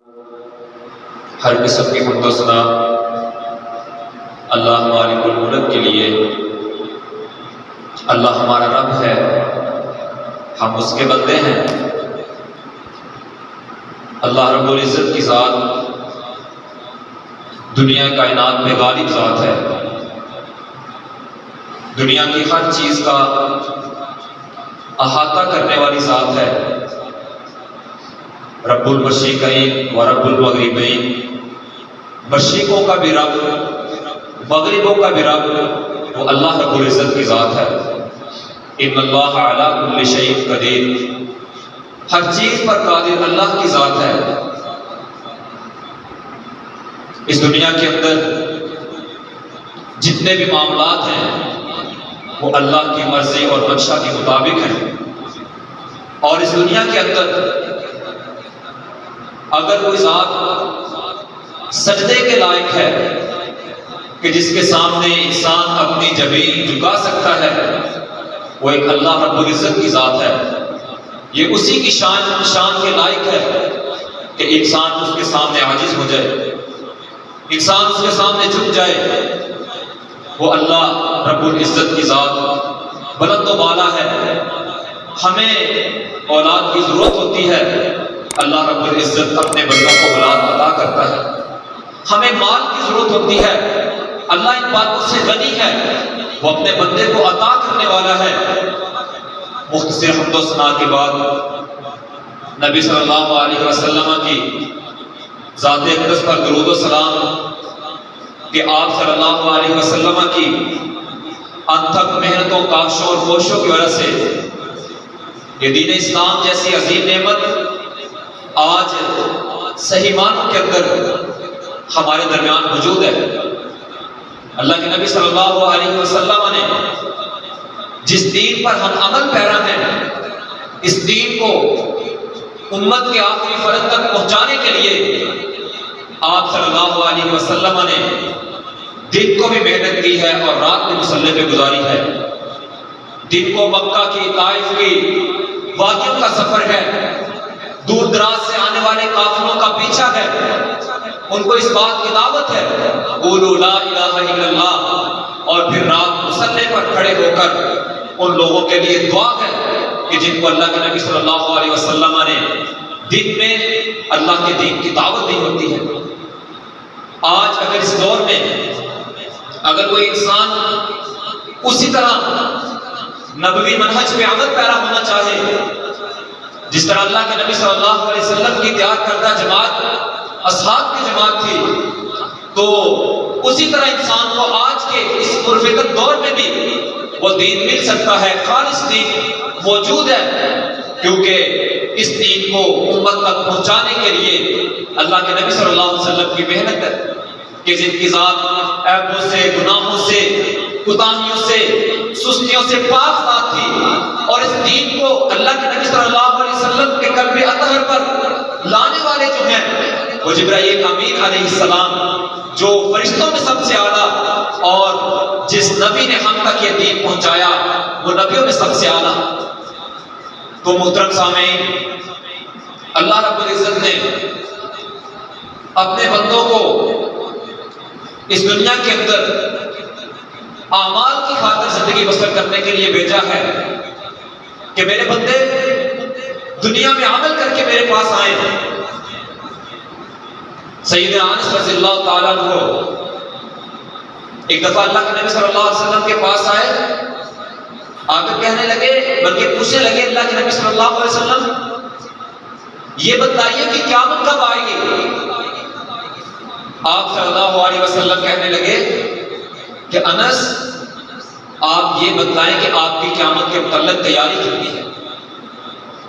ہر قسم کی حمد و ثنا اللہ مالک الملک کے لیے۔ اللہ ہمارا رب ہے، ہم اس کے بندے ہیں۔ اللہ رب العزت کی ذات دنیا کائنات میں غالب ذات ہے، دنیا کی ہر چیز کا احاطہ کرنے والی ذات ہے۔ رب المشرقین و رب المغربین، مشرقوں کا بھی رب، مغربوں کا بھی رب وہ اللہ رب العزت کی ذات ہے۔ ان اللہ علی کل شیء قدیر، ہر چیز پر قادر اللہ کی ذات ہے۔ اس دنیا کے اندر جتنے بھی معاملات ہیں وہ اللہ کی مرضی اور منشا کے مطابق ہیں، اور اس دنیا کے اندر اگر کوئی ذات سجدے کے لائق ہے کہ جس کے سامنے انسان اپنی جبین جھکا سکتا ہے، وہ ایک اللہ رب العزت کی ذات ہے۔ یہ اسی کی شان کے لائق ہے کہ انسان اس کے سامنے عاجز ہو جائے، انسان اس کے سامنے جھک جائے۔ وہ اللہ رب العزت کی ذات بلند و بالا ہے۔ ہمیں اولاد کی ضرورت ہوتی ہے، اللہ رب العزت اپنے بندوں کو اولاد عطا کرتا ہے۔ ہمیں مال کی ضرورت ہوتی ہے، اللہ ان باتوں سے غنی ہے، وہ اپنے بندے کو عطا کرنے والا ہے۔ مختصر حمد و ثنا کے بعد نبی صلی اللہ علیہ وسلم کی ذات اقدس پر درود و سلام کہ آپ صلی اللہ علیہ وسلم کی انتھک محنتوں، کاشوں اور کوششوں کی وجہ سے یہ دین اسلام جیسی عظیم نعمت آج صحیح معنوں کے اندر ہمارے درمیان موجود ہے۔ اللہ کے نبی صلی اللہ علیہ وسلم نے جس دین پر ہم عمل پیرا ہیں، اس دین کو امت کے آخری فرد تک پہنچانے کے لیے آپ صلی اللہ علیہ وسلم نے دن کو بھی محنت کی ہے اور رات بھی مصلی پہ گزاری ہے۔ دن کو مکہ کی، طائف کی وادیوں کا سفر ہے، دور دراز سے آنے والے قافلوں کا پیچھا ہے، ان کو اس بات کی دعوت ہے قولوا لا الہ الا اللہ، اور پھر رات مصلی پر کھڑے ہو کر ان لوگوں کے لیے دعا ہے کہ جن کو اللہ کے نبی صلی اللہ علیہ وسلم نے دن میں اللہ کے دین کی دعوت دی ہوتی ہے۔ آج اگر اس دور میں اگر کوئی انسان اسی طرح نبوی منہج پہ عمل پیرا ہونا چاہے جس طرح اللہ کے نبی صلی اللہ علیہ وسلم کی تیار کردہ جماعت اصحاب کی جماعت تھی، تو اسی طرح انسان کو آج کے اس پرفتن دور میں بھی وہ دین مل سکتا ہے، خالص دین موجود ہے، کیونکہ اس دین کو امت تک پہنچانے کے لیے اللہ کے نبی صلی اللہ علیہ وسلم کی محنت ہے کہ جن کی ذات عیبوں سے، گناہوں سے، کوتاہیوں سے، سستیوں سے پاک ذات تھی، اور اس دین کو اللہ کے نبی صلی اللہ علیہ وسلم کے قلب اطہر پر لانے والے جو ہیں وہ جبرائیل امین علیہ السلام، جو فرشتوں میں سب سے اعلیٰ، اور جس نبی نے ہم تک یہ دین پہنچایا وہ نبیوں میں سب سے اعلیٰ۔ تو محترم سامعین، اللہ رب العزت نے اپنے بندوں کو اس دنیا کے اندر اعمال کی خاطر زندگی بسر کرنے کے لیے بھیجا ہے کہ میرے بندے دنیا میں عمل کر کے میرے پاس آئے۔ سیدنا انس رضی اللہ تعالیٰ عنہ ایک دفعہ اللہ کے نبی صلی اللہ علیہ وسلم کے پاس آئے، آگے کہنے لگے، بلکہ پوچھنے لگے اللہ کے نبی صلی اللہ علیہ وسلم یہ بتائیے کہ قیامت کب آئے گی؟ آپ صلی اللہ علیہ وسلم کہنے لگے کہ انس آپ یہ بتائیں کہ آپ کی قیامت کے متعلق تیاری کتنی ہے،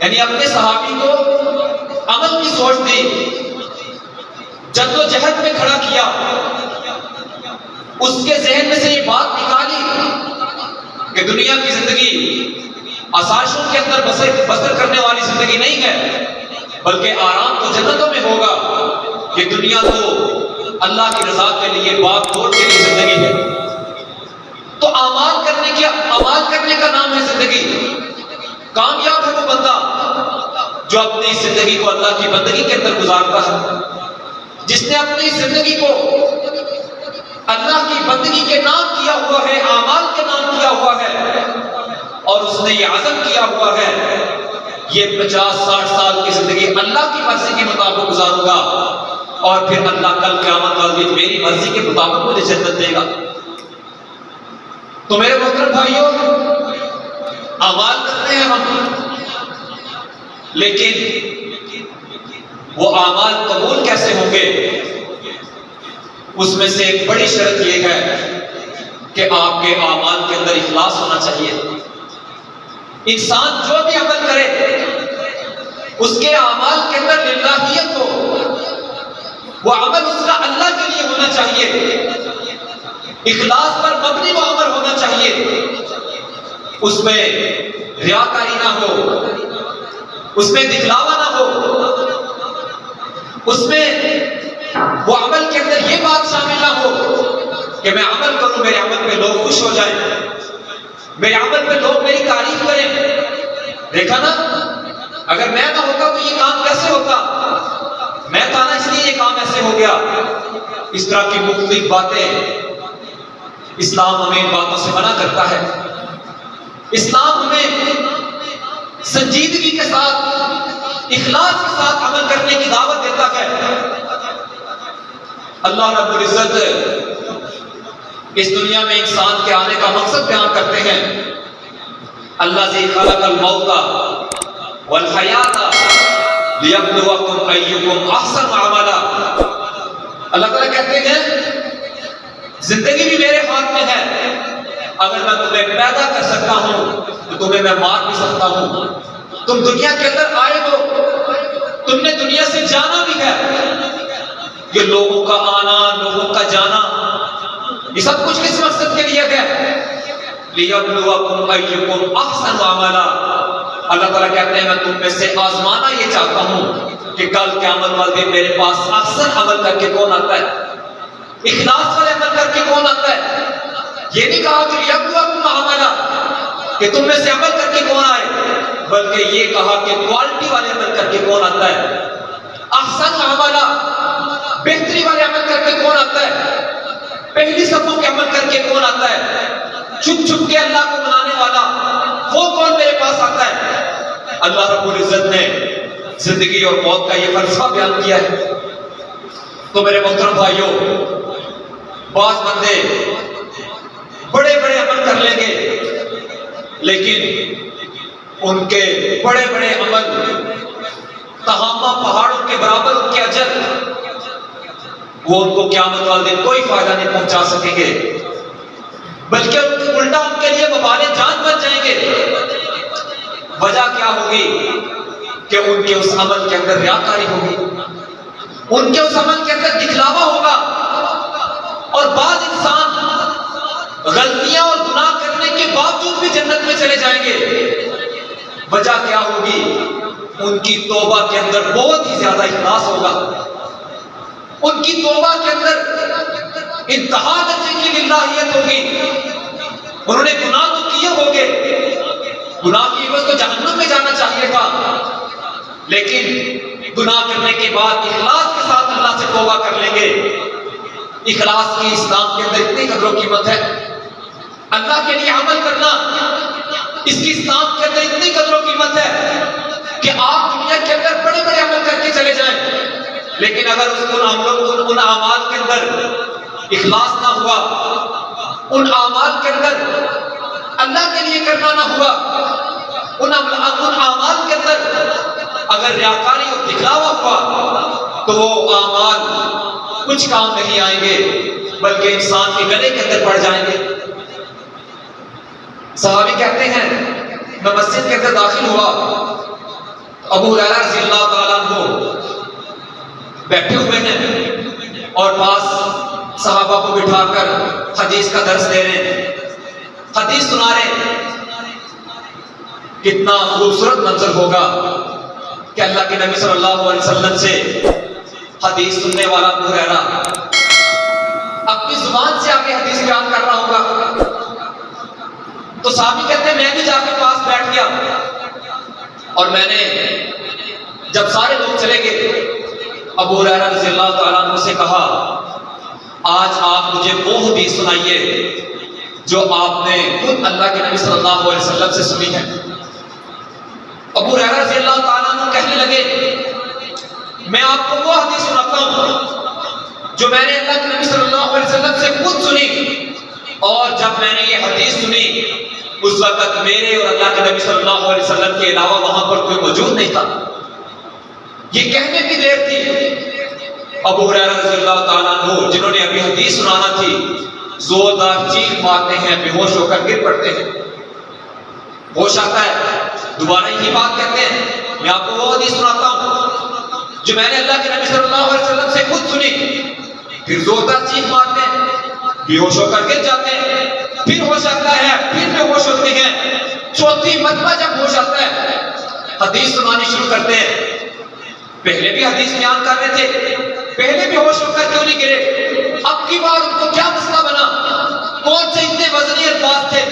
یعنی اپنے صحابی کو عمل کی سوچ دی، جد و جہد میں کھڑا کیا، اس کے ذہن میں سے یہ بات نکالی کہ دنیا کی زندگی آسائشوں کے اندر بسر کرنے والی زندگی نہیں ہے، بلکہ آرام تو جنتوں میں ہوگا۔ یہ دنیا تو اللہ کی رضا کے لیے، باغ دوڑ کے لیے زندگی ہے۔ تو اعمال کرنے کا نام ہے زندگی۔ کامیاب ہے وہ بندہ جو اپنی زندگی کو اللہ کی بندگی کے اندر گزارتا ہے، جس نے اپنی زندگی کو اللہ کی بندگی کے نام کیا ہوا ہے، اعمال کے نام کیا ہوا ہے، اور اس نے یہ عزم کیا ہوا ہے یہ 50-60 سال کی زندگی اللہ کی مرضی کے مطابق گزاروں گا، اور پھر اللہ کل قیامت والے دن میری مرضی کے مطابق مجھے جنت دے گا۔ تو میرے محترم بھائیوں، اعمال کرتے ہیں ہم، لیکن وہ اعمال قبول کیسے ہوں گے؟ اس میں سے ایک بڑی شرط یہ ہے کہ آپ کے اعمال کے اندر اخلاص ہونا چاہیے۔ انسان جو بھی عمل کرے اس کے اعمال کے اندر للہیت ہو، وہ عمل اس کا اللہ کے لیے ہونا چاہیے، اخلاص پر مبنی وہ عمل ہونا چاہیے، اس میں ریاکاری نہ ہو، اس میں دکھلاوا نہ ہو، اس میں وہ عمل کے اندر یہ بات شامل نہ ہو کہ میں عمل کروں، میرے عمل پہ لوگ خوش ہو جائیں، میرے عمل پہ لوگ میری تعریف کریں۔ دیکھا نا، اگر میں نہ ہوتا تو یہ کام کیسے ہوتا، میں تھا نا اس لیے یہ کام ایسے ہو گیا۔ اس طرح کی مختلف باتیں اسلام ہمیں ان باتوں سے منع کرتا ہے۔ اسلام ہمیں سنجیدگی کے ساتھ، اخلاص کے ساتھ عمل کرنے کی دعوت دیتا ہے۔ اللہ رب العزت اس دنیا میں انسان کے آنے کا مقصد بیان کرتے ہیں۔ الذی خلق الموت والحیات لیبلوکم ایکم احسن عملا۔ اللہ تعالیٰ کہتے ہیں زندگی بھی میرے ہاتھ میں ہے، اگر میں تمہیں پیدا کر سکتا ہوں تو تمہیں میں مار بھی سکتا ہوں۔ تم دنیا کے اندر آئے ہو، تم نے دنیا سے جانا بھی ہے، یہ لوگوں کا آنا، لوگوں کا جانا، یہ سب کچھ کس مقصد کے لیے ہے؟ لیبلوکم ایکم احسن عملا۔ اللہ تعالیٰ کہتے ہیں میں تم میں سے آزمانا یہ چاہتا ہوں کہ کل قیامت والے دن میرے پاس احسن عمل کر کے کون آتا ہے، اخلاص والے عمل کر کے کون آتا ہے۔ یہ نہیں کہا کہ لیبلوکم عملا کہ تم میں سے عمل کر کے کون آئے، بلکہ یہ کہا کہ کوالٹی والے عمل کر کے کون آتا ہے، احسن عملا، بہتری والے عمل کر کے کون آتا ہے، پہلی صفوں کے عمل کر کے کون آتا ہے، چھپ چھپ کے اللہ کو منانے والا وہ کون میرے پاس آتا ہے۔ اللہ رب العزت نے زندگی اور موت کا یہ فلسفہ بیان کیا ہے۔ تو میرے محترم بھائیوں، بعض بندے بڑے بڑے عمل کر لیں گے، لیکن ان کے بڑے بڑے عمل تہامہ پہاڑوں کے برابر ان کے اجر، وہ ان کو قیامت والے دن کوئی فائدہ نہیں پہنچا سکیں گے، بلکہ الٹا ان کے لیے وبال جان بن جائیں گے۔ وجہ کیا ہوگی کہ ان کے اس عمل کے اندر ریاکاری ہوگی، ان کے اس عمل کے اندر دکھلاوا ہوگا، اور بعض انسان غلطیاں اور گناہ کرنے کے باوجود بھی جنت میں چلے جائیں گے۔ وجہ کیا ہوگی؟ ان کی توبہ کے اندر بہت ہی زیادہ اخلاص ہوگا، ان کی توبہ کے اندر انتہا درجے کی للہیت ہوگی۔ انہوں نے گناہ تو کیے ہوں گے، گناہ کی عوض تو جہنم میں جانا چاہیے تھا، لیکن گناہ کرنے کے بعد اخلاص کے ساتھ اللہ سے توبہ کر لیں گے۔ اخلاص کی اسلام کے اندر اتنی قدر و قیمت ہے، اللہ کے لیے عمل کرنا اس کی اسلام کے اندر اتنی قدر و قیمت ہے کہ آپ دنیا کے اندر بڑے بڑے عمل کر کے چلے جائیں، لیکن اگر ان اعمال کے اندر اخلاص نہ ہوا، ان اعمال کے اندر اللہ کے لیے کرنا نہ ہوا، ان اعمال کے اندر اگر ریاکاری اور دکھلاوا ہوا تو وہ اعمال کچھ کام نہیں آئیں گے، بلکہ انسان کے گلے کے اندر پڑ جائیں گے۔ صحابی کہتے ہیں میں مسجد کے اندر داخل ہوا، ابو ہریرہ رضی اللہ تعالیٰ عنہ بیٹھے ہوئے ہیں اور پاس صحابہ کو بٹھا کر حدیث کا درس دے رہے ہیں، حدیث سنا رہے ہیں۔ کتنا خوبصورت منظر ہوگا کہ اللہ کے نبی صلی اللہ علیہ وسلم سے حدیث سننے والا ابو ہریرہ اپنی زبان سے آگے حدیث بیان کر رہا ہوگا۔ تو صحابی کہتے ہیں میں بھی جا کے پاس بیٹھ گیا اور میں نے جب سارے لوگ چلے گئے، ابو ہریرہ رضی اللہ تعالیٰ عنہ سے کہا آج آپ مجھے وہ حدیث سنائیے جو آپ نے خود اللہ کے نبی صلی اللہ علیہ وسلم سے سنی ہے۔ ابو ہریرہ رضی اللہ تعالیٰ عنہ کہنے لگے میں آپ کو وہ حدیث سناتا ہوں جو میں نے اللہ کے نبی صلی اللہ علیہ وسلم سے خود سنی، اور جب میں نے یہ حدیث سنی اس وقت میرے اور اللہ کے نبی صلی اللہ علیہ وسلم کے علاوہ وہاں پر کوئی موجود نہیں تھا۔ یہ کہنے کی دیر تھی، ابو ہریرہ رضی اللہ تعالیٰ عنہ جنہوں نے ابھی حدیث سنانا تھی زوردار چیخ مارتے ہیں، بے ہوش ہو کر گر پڑتے ہیں، ہوش آتا ہے، دوبارہ یہی بات کہتے ہیں میں آپ کو وہ حدیث سناتا ہوں جو میں نے اللہ کے نبی صلی اللہ علیہ وسلم سے خود سنی، پھر زوردار چیخ مارتے ہیں، بے ہوش ہو کر گر جاتے ہیں، پھر ہوش آتا ہے، پھر بے ہوش ہوتے ہیں، چوتھی مرتبہ جب ہوش آتا ہے حدیث سنانی شروع کرتے ہیں۔ پہلے بھی حدیث بیان کر رہے تھے، پہلے بھی ہوش ہو کر کیوں نہیں گرے؟ اب کی بار ان کو کیا مسئلہ بنا؟ کون سے اتنے وزنی الفاظ تھے،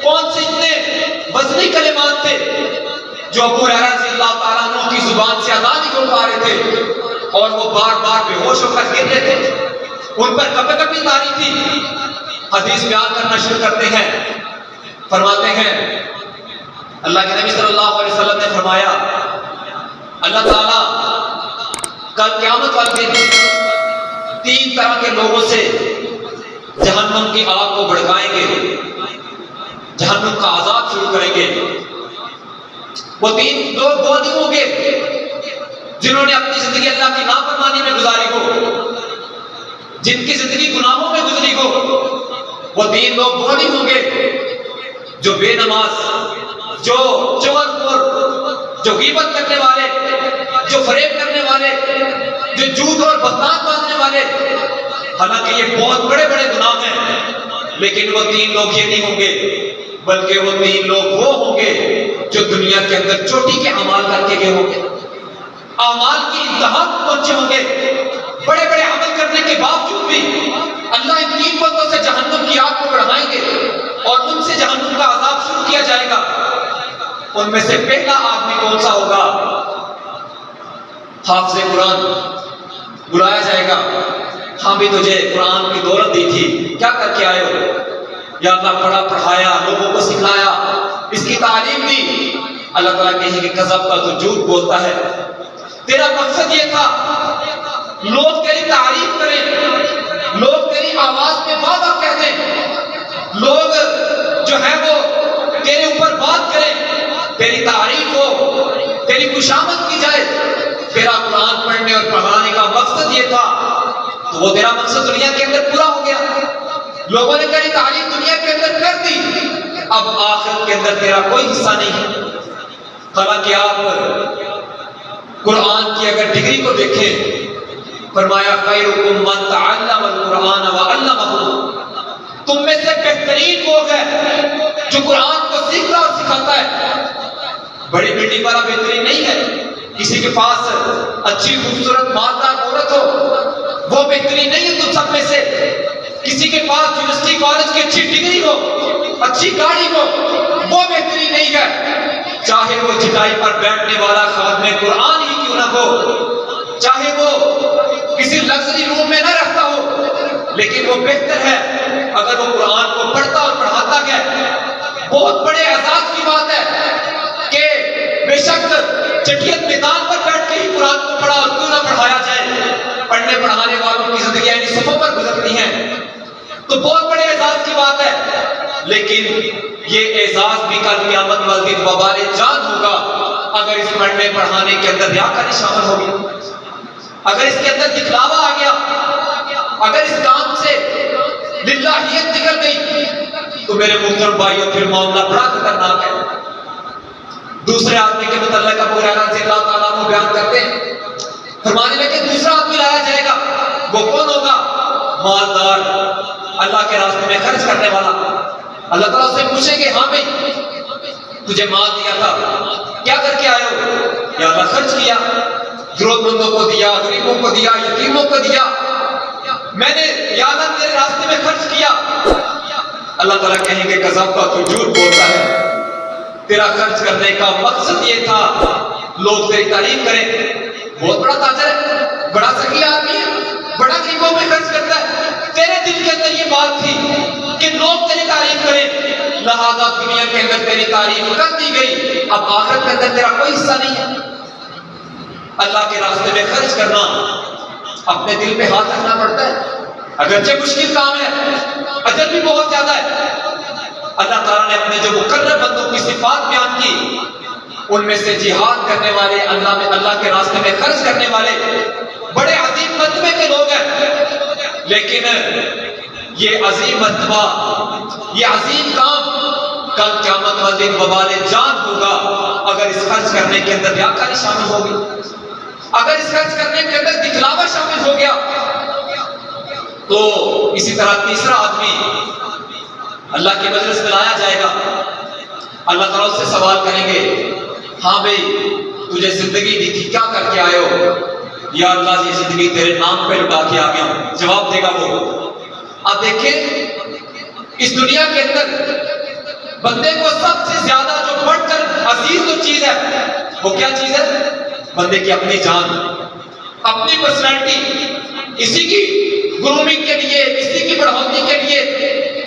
کون سے اتنے وزنی کلمات تھے جو ابو ہریرہ رضی اللہ تعالیٰ عنہ کی زبان سے ادا نہیں کر پا رہے تھے اور وہ بار بار بے ہوش ہو کر گر رہے تھے؟ ان پر کبھی کبھی تاری تھی، حدیث بیان کرنا شروع کرتے ہیں، فرماتے ہیں اللہ کے نبی صلی اللہ علیہ وسلم نے فرمایا اللہ تعالیٰ کل قیامت والے دن 3 طرح کے لوگوں سے جہنم کی آگ کو بھڑکائیں گے، جہنم کا عذاب شروع کریں گے۔ وہ 3 لوگ وہ نہیں ہوں گے جنہوں نے اپنی زندگی اللہ کی نافرمانی میں گزاری ہو، جن کی زندگی گناہوں میں گزری ہو۔ وہ 3 لوگ وہ نہیں ہوں گے جو بے نماز، جو چغلخور، جو غیبت کرنے والے، جو فریب کرنے والے، جو جھوٹ اور بہتان باندھنے والے۔ حالانکہ یہ بہت بڑے بڑے گناہ ہیں، لیکن وہ 3 لوگ یہ نہیں ہوں گے، بلکہ وہ 3 لوگ وہ ہوں گے جو دنیا کے اندر چوٹی کے اعمال کر کے گئے ہوں گے، اعمال کی انتہا کو پہنچے ہوں گے، بڑے بڑے عمل کرنے کے باوجود بھی اللہ ان 3 بندوں سے جہنم کی آگ کو بڑھائیں گے اور ان سے جہنم کا عذاب شروع کیا جائے گا۔ ان میں سے پہلا آدمی کون سا ہوگا؟ حافظ قرآن، بلایا جائے گا، ہاں بھی تجھے قرآن کی دولت دی تھی، کیا کر کے آئے ہو؟ یا اللہ پڑھا پڑھایا، لوگوں کو سکھلایا، اس کی تعلیم دی۔ اللہ تعالیٰ کہیں کہ کذب کا تو جھوٹ بولتا ہے، تیرا مقصد یہ تھا لوگ تیری تعریف کریں، لوگ تیری آواز میں وعدہ کہہ دیں، لوگ جو ہے وہ تیرے اوپر بات کریں، تیری تعریف ہو، تیری خوشامد کی جائے۔ تیرا قرآن پڑھنے اور پڑھانے کا مقصد یہ تھا، تو وہ تیرا مقصد دنیا کے اندر پورا ہو گیا، لوگوں نے تیری تعریف دنیا کے اندر کر دی، اب آخرت کے اندر تیرا کوئی حصہ نہیں ہے۔ حالانکہ آپ قرآن کی اگر ڈگری کو دیکھیں، فرمایا خیرکم من تعلم القرآن وعلمہ، تم میں سے بہترین وہ ہے جو قرآن کو سیکھتا اور سکھاتا ہے۔ بڑی بلڈنگ والا بہترین نہیں ہے، کسی کے پاس اچھی خوبصورت مالدار عورت ہو وہ بہترین نہیں ہے تم سب میں سے، کسی کے پاس یونیورسٹی کالج کی اچھی ڈگری ہو، اچھی گاڑی ہو وہ بہترین نہیں ہے، چاہے وہ چٹائی پر بیٹھنے والا خادم قرآن ہی کیوں نہ ہو، چاہے وہ کسی لگژری روم میں نہ رہتا ہو، لیکن وہ بہتر ہے اگر وہ قرآن کو پڑھتا اور پڑھاتا ہے۔ بہت بڑے اعزاز کی بات ہے کہ بے شک چٹیت میدان پر بیٹھ کے ہی قرآن کو پڑھا اور کیوں نہ پڑھایا جائے، پڑھنے پڑھانے والوں کی زندگیاں انہی صفوں پر گزرتی ہیں، تو بہت بڑے اعزاز کی بات ہے۔ لیکن یہ اعزاز بھی کل قیامت والے دن وبال جان ہوگا اگر اس پڑھنے پڑھانے کے اندر ریاکاری شامل ہوگی، اگر اس کے اندر دکھلاوا آ گیا، اگر اس کام سے للہیت نکل گئی، تو میرے محترم بھائیوں پھر معاملہ بڑا خطرناک ہے۔ دوسرے آدمی کے متعلق ابو ہریرہ رضی اللہ تعالیٰ عنہ بیان کرتے ہیں، فرمانے لگے دوسرا آدمی لایا جائے گا، وہ کون ہوگا؟ مالدار، اللہ کے راستے میں خرچ کرنے والا۔ اللہ تعالیٰ سے پوچھیں گے ہاں بھائی تجھے مال دیا تھا، کیا کر کے آئے ہو؟ یا اللہ خرچ کیا، ضرورت مندوں کو دیا، غریبوں کو دیا، یتیموں کو دیا، میں نے یا اللہ تیرے راستے میں خرچ کیا۔ اللہ تعالیٰ کہیں گے کذب کا تو جھوٹ بولتا ہے، تیرا خرچ کرنے کا مقصد یہ تھا لوگ تیری تعریف کریں، بہت بڑا تاجر ہے، بڑا سخی آدمی ہے، بڑا غریبوں میں خرچ کرتا ہے. تیرے دل کے اندر یہ بات تھی کہ لوگ تیری تعریف کریں، لہذا دنیا کے اندر تیری تعریف کر دی گئی، اب آخرت کے اندر تیرا کوئی حصہ نہیں ہے. اللہ کے راستے میں خرچ کرنا اپنے دل پہ ہاتھ رکھنا پڑتا ہے، اگرچہ مشکل کام ہے، اجر بھی بہت زیادہ ہے. اللہ تعالیٰ نے اپنے جو مقرب بندوں کی صفات بیان کی، ان میں سے جہاد کرنے والے، اللہ کے راستے میں خرچ کرنے والے بڑے عظیم مرتبے کے لوگ ہیں. لیکن یہ عظیم مرتبہ، یہ عظیم کام کل قیامت والے دن وبال جان ہوگا اگر اس خرچ کرنے کے اندر ریاکاری شامل ہوگی، اگر اس خرچ کرنے کے اندر دکھلاوا شامل ہو گیا. تو اسی طرح تیسرا آدمی اللہ کی مجلس میں لایا جائے گا، اللہ تعالیٰ اس سے سوال کریں گے، ہاں بھئی تجھے زندگی دی تھی، کیا کر کے آئے ہو؟ یا اللہ یہ زندگی تیرے نام پہ لٹا کے آ گیا ہوں. جواب دے گا وہ. اب دیکھیں اس دنیا کے اندر بندے کو سب سے زیادہ جو بڑھ کر عزیز جو چیز ہے وہ کیا چیز ہے؟ بندے کی اپنی جان، اپنی پرسنالٹی. اسی کی گرومنگ کے لیے، اسی کی بڑھوتی کے لیے،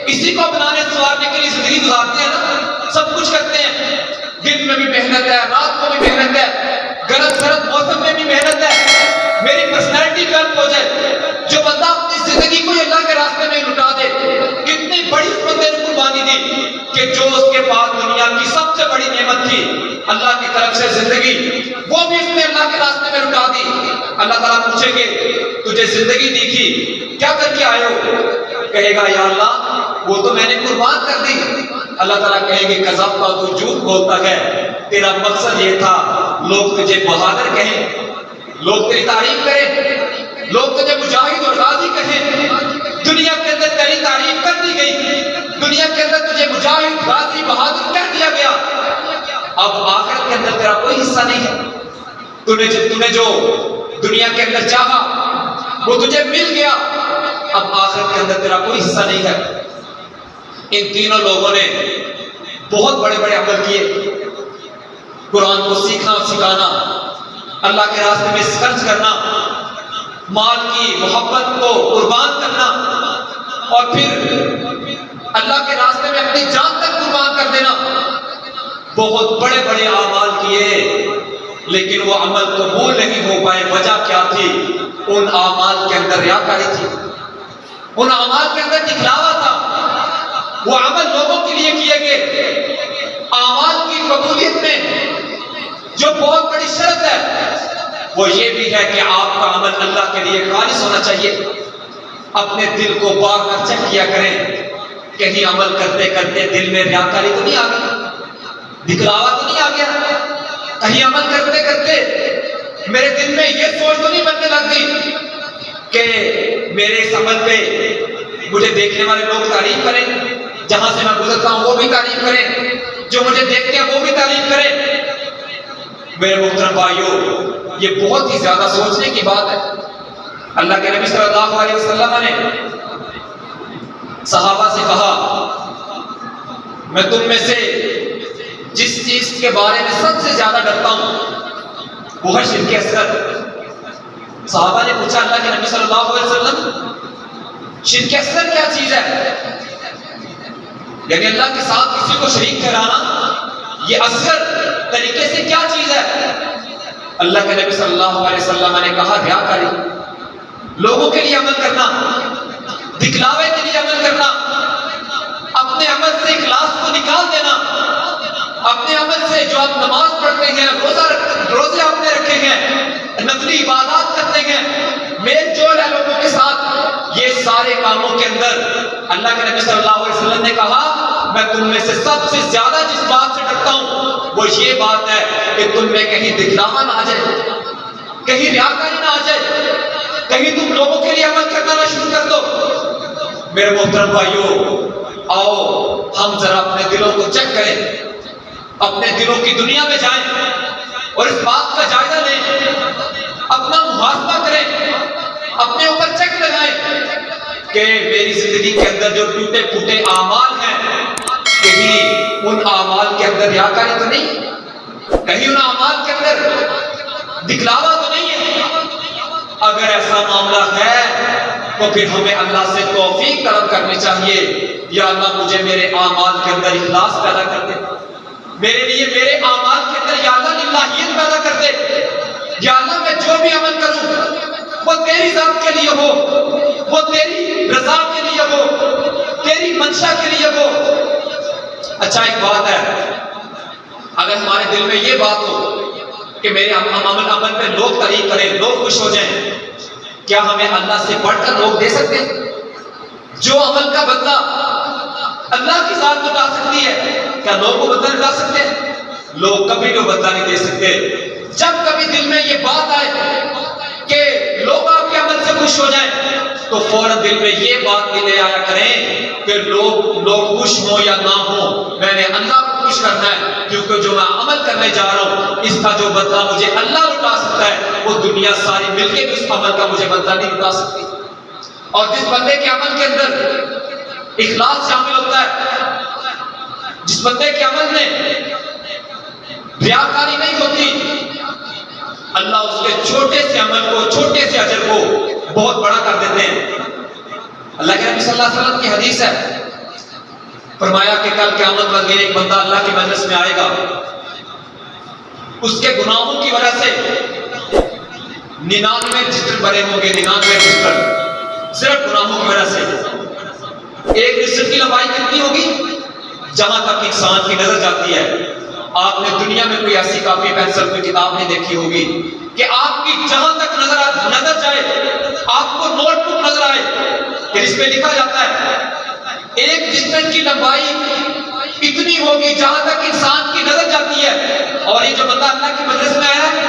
اسی کو بنانے سنوارنے کے لیے زندگی گزارتے ہیں نا، سب کچھ کرتے ہیں. دن میں بھی محنت ہے، رات کو بھی محنت ہے، گرم سرد موسم میں بھی محنت ہے. میری پرسنالٹی ڈیولپ ہو جائے. جو بندہ اپنی زندگی کو اللہ کے راستے میں لٹا دے، کتنی بڑی اس بندے نے قربانی دی کہ جو اس کے پاس دنیا کی سب سے بڑی نعمت تھی اللہ کی طرف سے زندگی، وہ بھی اس نے اللہ کے راستے میں لٹا دی. اللہ تعالیٰ پوچھیں گے تجھے زندگی دی تھی، کیا کر کے آئے ہو؟ کہے گا یا اللہ وہ تو میں نے قربان کر دی. اللہ تعالیٰ کہیں گے کذبت، تو جھوٹ بولتا ہے، تیرا مقصد یہ تھا لوگ تجھے بہادر کہیں، لوگ تیری تعریف کریں، لوگ تجھے مجاہد اور غازی کہیں. دنیا کے اندر تیری تعریف کر دی گئی، دنیا کے اندر تجھے مجاہد، غازی، بہادر کہہ دیا گیا. اب آخرت کے اندر تیرا کوئی حصہ نہیں ہے. تو نے جو دنیا کے اندر چاہا وہ تجھے مل گیا، اب آخرت کے اندر تیرا کوئی حصہ نہیں ہے. ان تینوں لوگوں نے بہت بڑے بڑے عمل کیے. قرآن کو سیکھنا اور سکھانا، اللہ کے راستے میں خرچ کرنا، مال کی محبت کو قربان کرنا، اور پھر اللہ کے راستے میں اپنی جان تک قربان کر دینا. بہت بڑے بڑے اعمال کیے، لیکن وہ عمل قبول نہیں ہو پائے. وجہ کیا تھی؟ ان اعمال کے اندر ریاکاری تھی، ان اعمال کے اندر دکھلاوا تھا. وہ عمل لوگوں کے لیے کیے گئے. اعمال کی قبولیت میں جو بہت بڑی شرط ہے وہ یہ بھی ہے کہ آپ کا عمل اللہ کے لیے خالص ہونا چاہیے. اپنے دل کو بار بار چیک کیا کریں، کہیں عمل کرتے کرتے دل میں ریاکاری تو نہیں آ گئی، دکھلاوا تو نہیں آ گیا. کہیں عمل کرتے کرتے میرے دل میں یہ سوچ تو نہیں بننے لگ گئی کہ میرے اس عمل پہ مجھے دیکھنے والے لوگ تعریف کریں، جہاں سے میں گزرتا ہوں وہ بھی تعریف کریں، جو مجھے دیکھتے ہیں وہ بھی تعریف کریں. میرے محترم بھائیوں، یہ بہت ہی زیادہ سوچنے کی بات ہے. اللہ کے نبی صلی اللہ علیہ وسلم نے صحابہ سے کہا، میں تم میں سے جس چیز کے بارے میں سب سے زیادہ ڈرتا ہوں وہ ہے شرک اصغر. صحابہ نے پوچھا اللہ کے نبی صلی اللہ علیہ وسلم شرک اصغر کیا چیز ہے؟ یعنی اللہ کے ساتھ کسی کو شریک ٹھہرانا، یہ اصغر طریقے سے کیا چیز ہے؟ اللہ کے نبی صلی اللہ علیہ وسلم نے کہا ریاکاری، لوگوں کے لیے عمل کرنا، دکھلاوے کے لیے عمل کرنا، اپنے عمل سے اخلاص کو نکال دینا. اپنے عمل سے جو آپ نماز پڑھتے ہیں، روزے آپ نے رکھے ہیں، نفلی عبادات کرتے ہیں، میل جول ہے لوگوں کے ساتھ، یہ سارے کاموں کے اندر اللہ کے نبی صلی اللہ علیہ وسلم نے کہا میں تم میں سے سب سے زیادہ جس بات سے ڈرتا ہوں وہ یہ بات ہے کہ تم میں کہیں دکھلاوا نہ آ جائے، کہیں ریاکاری نہ آ جائے، کہیں تم لوگوں کے لیے عمل کرنا نہ شروع کر دو. میرے محترم بھائیوں، آؤ ہم ذرا اپنے دلوں کو چیک کریں، اپنے دلوں کی دنیا میں جائیں اور اس بات کا جائزہ لیں، اپنا محاسبہ کریں، اپنے اوپر چیک لگائیں کہ میری زندگی کے اندر جو ٹوٹے پھوٹے اعمال ہیں کہیں ان اعمال کے اندر ریاکاری تو نہیں، کہیں ان اعمال کے اندر دکھلاوا تو نہیں ہے؟ اگر ایسا معاملہ ہے تو پھر ہمیں اللہ سے توفیق طلب کرنی چاہیے، یا اللہ مجھے میرے اعمال کے اندر اخلاص پیدا کر دے، میرے لیے میرے اعمال کے اندر یا اللہ للہیت پیدا کر دے، یا اللہ میں جو بھی عمل کروں وہ تیری ذات کے لیے ہو، وہ تیری رضا کے لیے ہو، تیری منشا کے لیے ہو۔ اچھا ایک بات ہے، اگر ہمارے دل میں یہ بات ہو کہ میرے عمل پہ لوگ تعریف کریں، لوگ خوش ہو جائیں، کیا ہمیں اللہ سے بڑھ کر لوگ دے سکتے ہیں؟ جو عمل کا بدلہ اللہ کی ذات لوٹا سکتی ہے، کیا لوگ وہ بدلہ لوٹا سکتے ہیں؟ لوگ کبھی وہ بدلہ نہیں دے سکتے۔ جب کبھی دل میں یہ بات آئے کہ لوگ آپ کے عمل سے خوش ہو جائیں تو فوراً دل میں یہ بات بھی لے آیا کریں کہ لوگ خوش ہوں یا نہ ہوں، میں نے اللہ کو خوش کرنا ہے، کیونکہ جو میں عمل کرنے جا رہا ہوں اس کا جو بدلہ مجھے اللہ لوٹا سکتا ہے وہ دنیا ساری مل کے بھی اس عمل کا مجھے بدلہ نہیں لوٹا سکتی۔ اور جس بندے کے عمل کے اندر اخلاص شامل ہوتا ہے، جس بندے کے عمل میں ریاکاری نہیں ہوتی، اللہ اس کے چھوٹے سے عمل کو، چھوٹے سے اجر کو بہت بڑا کر دیتے ہیں۔ اللہ کے نبی صلی اللہ علیہ وسلم کی حدیث ہے، فرمایا کہ کل قیامت والے ایک بندہ اللہ کی مجلس میں آئے گا، اس کے گناہوں کی وجہ سے 99 رجسٹر بھرے ہوں گے، 99 رجسٹر صرف گناہوں کی وجہ سے۔ ایک رجسٹر کی لمبائی کتنی ہوگی؟ جہاں تک انسان کی نظر جاتی ہے۔ آپ نے دنیا میں کوئی ایسی کاپی پینسل کوئی کتاب نہیں دیکھی ہوگی کہ آپ کی جہاں تک نظر جائے، آپ کو نوٹ بک نظر آئے کہ جس پہ لکھا جاتا ہے ایک رجسٹر کی لمبائی اتنی ہوگی جہاں تک انسان کی نظر جاتی ہے۔ اور یہ جو بندہ اللہ کی مجلس میں آیا ہے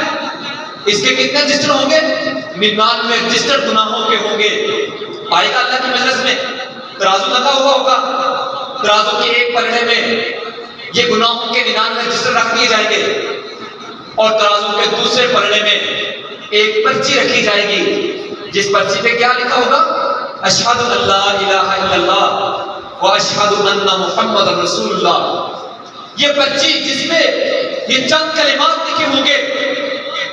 اس کے کتنے رجسٹر ہوں گے؟ 99 رجسٹر گناہوں کے ہوں گے۔ آئے گا اللہ کی مجلس میں، ترازو لگا ہوا ہوگا، ترازو کے ایک پلڑے میں یہ گناہوں کے 99 رجسٹر رکھ دیے جائیں گے، اور ترازو کے دوسرے پلڑے میں ایک پرچی رکھی جائے گی، جس پرچی پہ کیا لکھا ہوگا؟ اشہد ان لا الہ الا اللہ و اشہد ان محمد رسول اللہ۔ یہ پرچی جس میں یہ چند کلمات لکھے ہوں گے،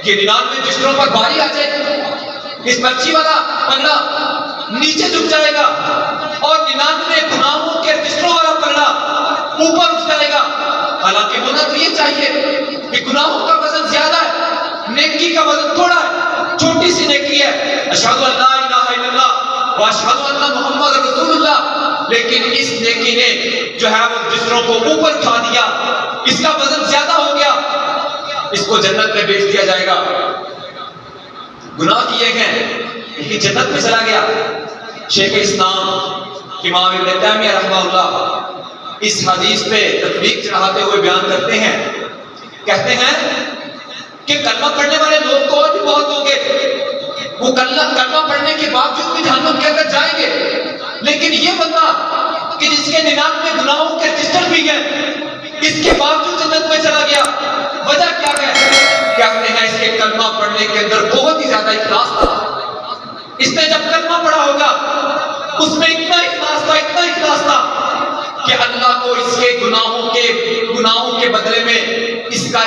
یہ 99 رجسٹروں پر باری آ جائے گی، اس پرچی والا پلڑا نیچے جھک جائے گا اور 99 گناہوں کے رجسٹروں والا پلڑا اوپر اٹھ جائے گا۔ حالانکہ ہونا تو یہ چاہیے کہ گناہوں کا وزن زیادہ ہے، نیکی کا وزن تھوڑا ہے، چھوٹی سی نیکی ہے، اشہد ان لا الہ الا اللہ و اشہد ان محمد رسول اللہ، لیکن اس نیکی نے جو ہے وہ رجسٹروں کو اوپر اٹھا دیا، اس کا وزن زیادہ ہو گیا، اس کو جنت میں بیچ دیا جائے گا۔ گناہ کیے گئے لیکن جنت میں چلا گیا۔ شیخ اسلام امام ابن تیمیہ رحمہ اللہ اس حدیث پہ تطبیق چڑھاتے ہوئے بیان کرتے ہیں، کہتے ہیں کہ کلمہ پڑھنے والے لوگ تو اور بھی بہت ہوں گے، وہ کلمہ پڑھنے کے باوجود بھی جہنم کے اندر جائیں گے، لیکن یہ بندہ کہ جس کے 99 گناہوں کے رجسٹر بھی گئے، اس کے باوجود جنت میں چلا گیا، وجہ کیا ہے؟ کہتے ہیں اس کے کلمہ پڑھنے کے اندر بہت ہی زیادہ اخلاص تھا۔ اس نے جب کلمہ پڑھا ہوگا اس میں اتنا اخلاص تھا کہ اللہ کو اس کے گناہوں کے بدلے میں اس کا